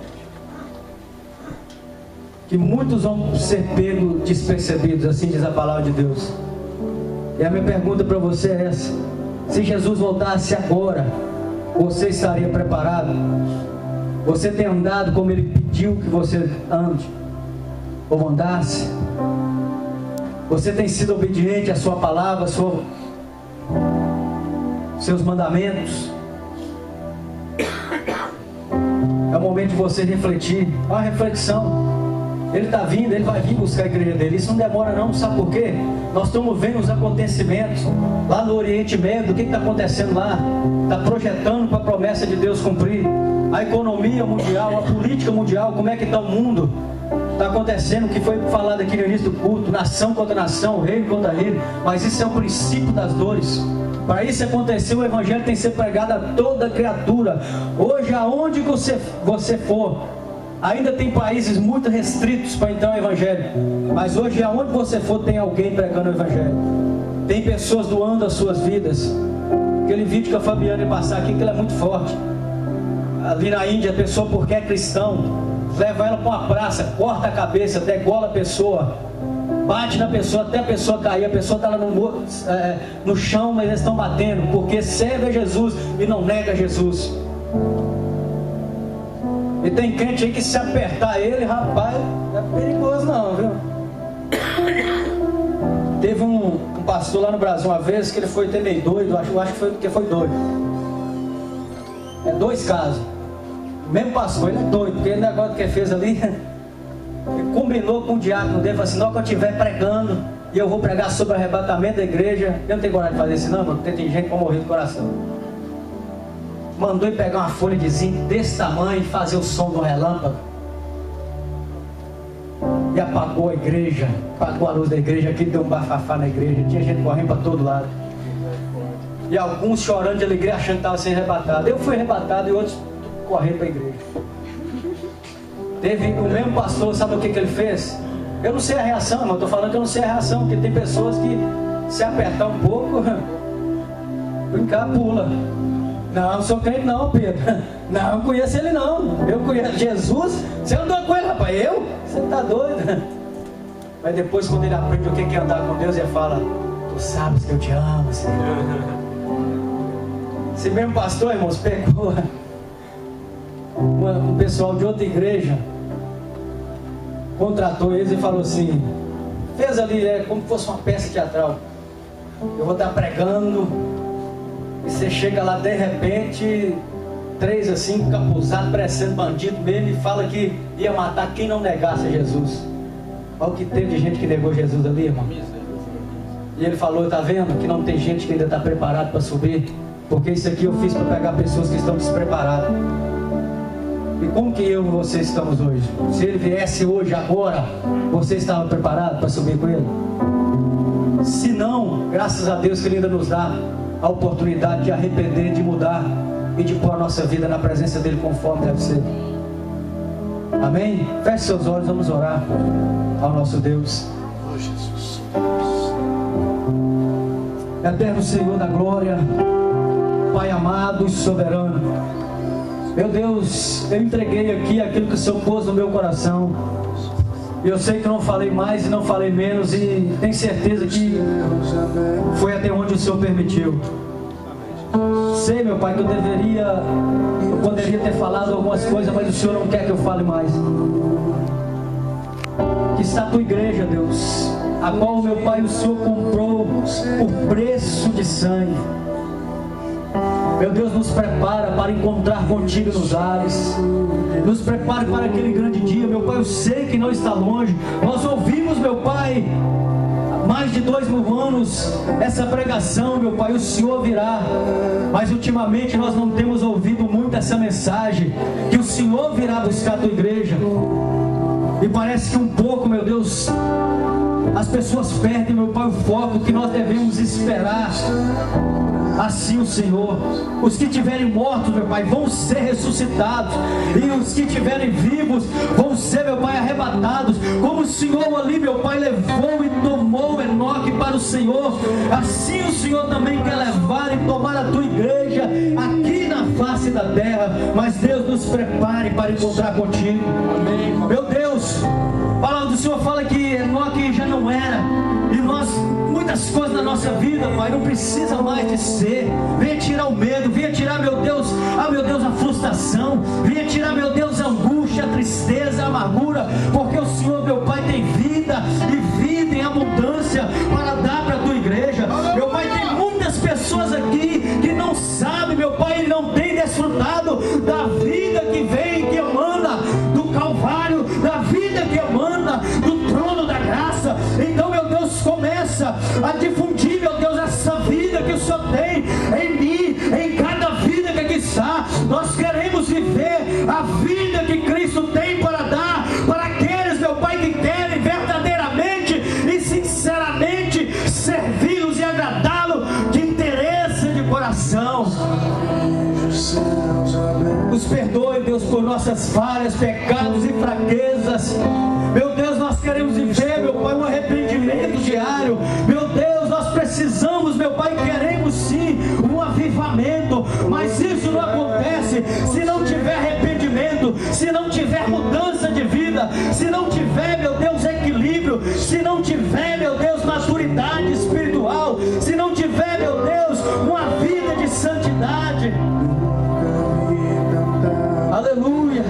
que muitos vão ser pegos despercebidos, assim diz a palavra de Deus. E a minha pergunta para você é essa: se Jesus voltasse agora, você estaria preparado? Você tem andado como Ele pediu que você ande, ou andasse? Você tem sido obediente à sua palavra, seus mandamentos? É o momento de você refletir. Uma reflexão. Ele está vindo, Ele vai vir buscar a igreja dele. Isso não demora não, sabe por quê? Nós estamos vendo os acontecimentos lá no Oriente Médio. O que está acontecendo lá? Está projetando para a promessa de Deus cumprir. A economia mundial, a política mundial, como é que está o mundo? Está acontecendo o que foi falado aqui no início do culto, nação contra nação, reino contra reino, mas isso é o princípio das dores. Para isso acontecer, o evangelho tem que ser pregado a toda criatura. Hoje, aonde você for, ainda tem países muito restritos para entrar no evangelho, mas hoje, aonde você for, tem alguém pregando o evangelho. Tem pessoas doando as suas vidas. Aquele vídeo que a Fabiana ia passar aqui, que ela é muito forte. Ali na Índia, a pessoa, porque é cristão, leva ela para uma praça, corta a cabeça, degola a pessoa, bate na pessoa até a pessoa cair. A pessoa está lá no chão, mas eles estão batendo, porque serve a Jesus e não nega Jesus. E tem crente aí que se apertar ele, rapaz, é perigoso não, viu? Teve um pastor lá no Brasil uma vez, que ele foi até meio doido, acho que foi porque foi doido. É 2 casos. O mesmo pastor, ele é doido, porque o negócio que ele fez ali, ele combinou com o diácono dele, falou assim: não, que eu estiver pregando, e eu vou pregar sobre o arrebatamento da igreja, eu não tenho coragem de fazer isso não, mano, porque tem gente que vai morrer do coração. Mandou ele pegar uma folha de zinco desse tamanho e fazer o som do relâmpago. E apagou a igreja, apagou a luz da igreja, aqui deu um bafafá na igreja, tinha gente correndo para todo lado. E alguns chorando de alegria, achando que estava sendo arrebatado. Eu fui arrebatado e outros correram para a igreja. Teve o mesmo pastor, sabe o que ele fez? Eu não sei a reação, mas eu estou falando que eu não sei a reação, porque tem pessoas que, se apertar um pouco, brincar, pula. Não, não sou crente não, Pedro. Não, eu conheço ele não. Eu conheço Jesus. Você andou com ele, rapaz? Eu? Você está doido? Mas depois, quando ele aprende o que é andar com Deus, ele fala: tu sabes que eu te amo, Senhor. Esse mesmo pastor, irmãos, pegou um pessoal de outra igreja, contratou eles e falou assim, fez ali, como se fosse uma peça teatral. Eu vou estar pregando, e você chega lá de repente, 3 assim, encapuzados, parecendo bandido mesmo, e fala que ia matar quem não negasse a Jesus. Olha o que teve de gente que negou Jesus ali, irmão. E ele falou: tá vendo que não tem gente que ainda está preparado para subir? Porque isso aqui eu fiz para pegar pessoas que estão despreparadas. E como que eu e você estamos hoje? Se ele viesse hoje, agora, você estava preparado para subir com ele? Se não, graças a Deus que ele ainda nos dá a oportunidade de arrepender, de mudar e de pôr a nossa vida na presença dele conforme deve ser. Amém? Feche seus olhos, vamos orar ao nosso Deus. Oh, Jesus. Eterno Senhor da glória, Pai amado e soberano, meu Deus, eu entreguei aqui aquilo que o Senhor pôs no meu coração. Eu sei que não falei mais e não falei menos, e tenho certeza que foi até onde o Senhor permitiu. Sei, meu Pai, que eu poderia ter falado algumas coisas, mas o Senhor não quer que eu fale mais. Que está a tua igreja, Deus, a qual, meu Pai, o Senhor comprou por preço de sangue. Meu Deus, nos prepara para encontrar contigo nos ares. Nos prepara para aquele grande dia, meu Pai. Eu sei que não está longe. Nós ouvimos, meu Pai, há mais de 2000 anos essa pregação, meu Pai. O Senhor virá. Mas ultimamente nós não temos ouvido muito essa mensagem, que o Senhor virá buscar a tua igreja. E parece que um pouco, meu Deus, as pessoas perdem, meu Pai, o foco que nós devemos esperar. Assim o Senhor, os que estiverem mortos, meu Pai, vão ser ressuscitados, e os que estiverem vivos vão ser, meu Pai, arrebatados. Como o Senhor ali, meu Pai, levou e tomou Enoque para o Senhor, assim o Senhor também quer levar e tomar a tua igreja aqui na face da terra. Mas Deus, nos prepare para encontrar contigo. Amém. Meu Deus, a palavra do Senhor fala que Enoque já não era, e nós, muitas coisas na nossa vida, Pai, não precisa mais de ser. Venha tirar o medo, venha tirar, meu Deus, a frustração, venha tirar, meu Deus, a angústia, a tristeza, a amargura, porque o Senhor, meu Pai, tem vida, e vida em abundância para dar para a tua igreja. Meu Pai, tem muitas pessoas aqui que não sabem, meu Pai, e não tem desfrutado da vida que vem, que emana do Calvário, da vida que emana a difundir, meu Deus, essa vida que o Senhor tem em mim, em cada vida que aqui está. Nós queremos viver a vida que Cristo tem para dar para aqueles, meu Pai, que querem verdadeiramente e sinceramente servi-los e agradá-lo de interesse de coração. Nos perdoe, Deus, por nossas falhas, pecados e fraquezas. Meu Deus, nós queremos viver, meu Pai, um arrependimento diário. Meu Deus, nós precisamos, meu Pai, queremos sim um avivamento, mas isso não acontece se não tiver arrependimento, se não tiver mudança de vida, se não tiver, meu Deus, equilíbrio, se não tiver, meu Deus, maturidade espiritual, se não tiver, meu Deus, uma vida de santidade. Aleluia.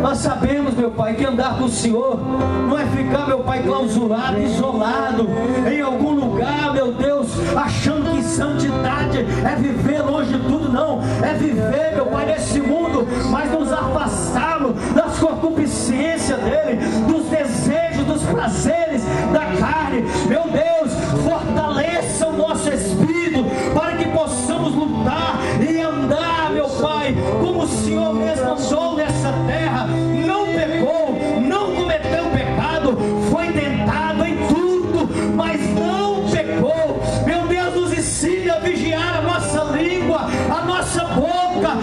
Nós sabemos, meu Pai, que andar com o Senhor não é ficar, meu Pai, clausurado, isolado em algum lugar, meu Deus, achando que santidade é viver longe de tudo. Não, é viver, meu Pai, nesse mundo, mas nos afastarmos das concupiscências dele, dos desejos, dos prazeres da carne. Meu Deus, fortaleça o nosso espírito para que possamos lutar e andar, meu Pai, como o Senhor mesmo andou nessa terra. Não pecou, não cometeu pecado, foi tentado em tudo, mas não pecou. Meu Deus, nos ensine a vigiar a nossa língua, a nossa boca,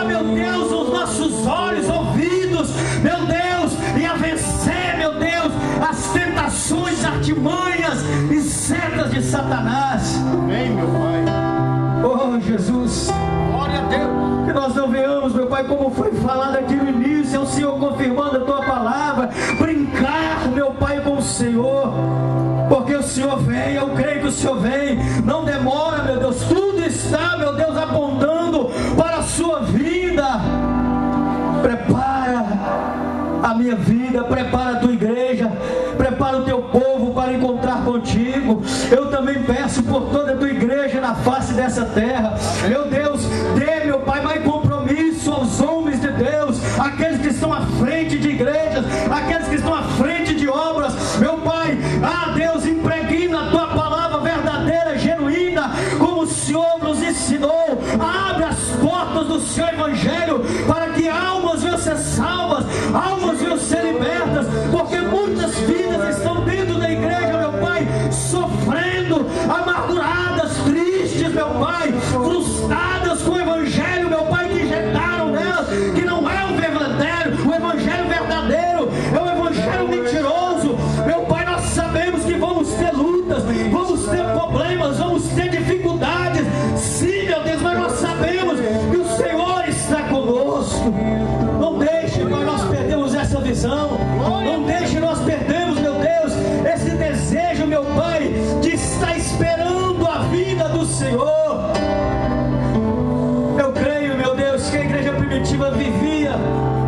meu Deus, os nossos olhos, ouvidos, meu Deus, e a vencer, meu Deus, as tentações, artimanhas e setas de Satanás. Amém, meu Pai. Oh, Jesus, glória a Deus. Que nós não venhamos, meu Pai, como foi falado aqui no início, é o Senhor confirmando a Tua palavra, brincar, meu Pai, com o Senhor, porque o Senhor vem, eu creio que o Senhor vem, não demora, meu Deus, tudo está, meu Deus, apontando para a sua vida. Prepara a minha vida, prepara a Tua igreja, prepara o Teu povo para encontrar contigo. Eu também peço por toda a Tua igreja na face dessa terra, meu Deus, dê, meu Pai, mais compromisso aos homens de Deus, aqueles que estão à frente de igrejas, aqueles que estão à frente de obras, meu Pai, Deus, impregna a Tua palavra verdadeira, genuína, como o Senhor nos ensinou. Abre as portas do Seu Evangelho para que almas venham ser salvas, almas venham ser libertas, porque muitas vidas estão dentro da igreja, meu Pai, sofrendo, amarguradas, tristes, meu Pai, frustradas com o Evangelho, meu Pai, que injetaram nelas, que não é o verdadeiro. O Evangelho verdadeiro é o Evangelho mentiroso. Meu Pai, nós sabemos que vamos ter lutas, vamos ter problemas, vamos ter dificuldades, sim, meu Deus, mas nós sabemos que o Senhor está conosco. Não deixe, Pai, nós perdemos essa visão, não deixe nós perdermos, meu Deus, esse desejo, meu Pai, de estar esperando a vida do Senhor. Eu creio, meu Deus, que a igreja primitiva vivia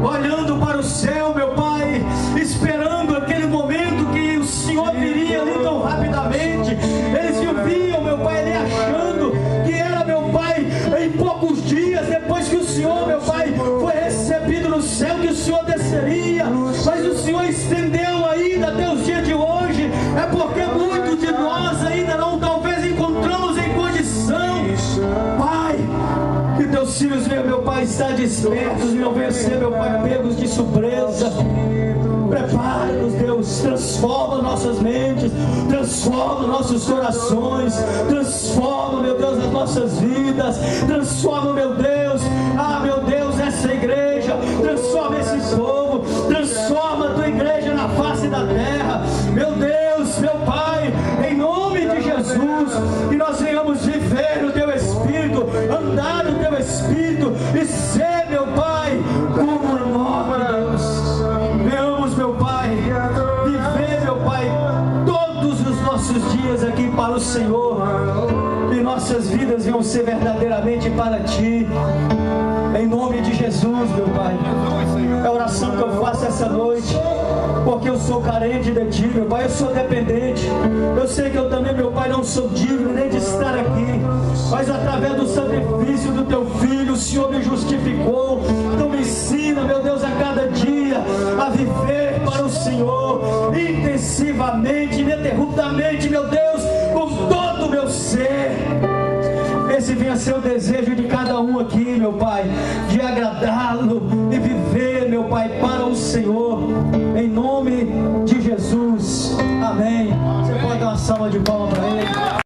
olhando para o céu, meu Pai, esperando aquele momento que o Senhor viria ali tão rapidamente. Eles viviam, meu Pai, ali achando que era, meu Pai, em poucos dias depois que o Senhor, meu Pai, foi recebido no céu, que o Senhor desceria, mas o Senhor estendeu ainda até os dias de hoje. É porque muitos de nós ainda não, talvez, encontramos em condição, Pai, que Teus filhos venham, meu Pai, estar despertos e não venham ser, meu Pai, pegos de surpresa. Prepara-nos, Deus, transforma nossas mentes, transforma nossos corações, transforma, meu Deus, as nossas vidas, transforma, meu Deus, meu Deus, essa igreja, transforma esse povo, transforma a Tua igreja na face da terra, meu Deus, meu Pai, em nome de Jesus, que nós venhamos viver no Teu Espírito, andar no Teu Espírito e ser, meu Pai, como o nome de Deus. Venhamos, meu Pai, viver, meu Pai, todos os nossos dias aqui para o Senhor, e nossas vidas venham ser verdadeiramente para Ti, em nome de Jesus, meu Pai. É a oração que eu faço essa noite, porque eu sou carente de Ti, meu Pai, eu sou dependente. Eu sei que eu também, meu Pai, não sou digno nem de estar aqui, mas através do sacrifício do Teu Filho, o Senhor me justificou. Então me ensina, meu Deus, a cada dia a viver para o Senhor, intensivamente, ininterruptamente, meu Deus, com todo o meu ser. Esse venha ser o desejo de cada um aqui, meu Pai, de agradá-lo e viver, meu Pai, para o Senhor, em nome de Jesus. Amém. Você pode dar uma salva de palmas para Ele.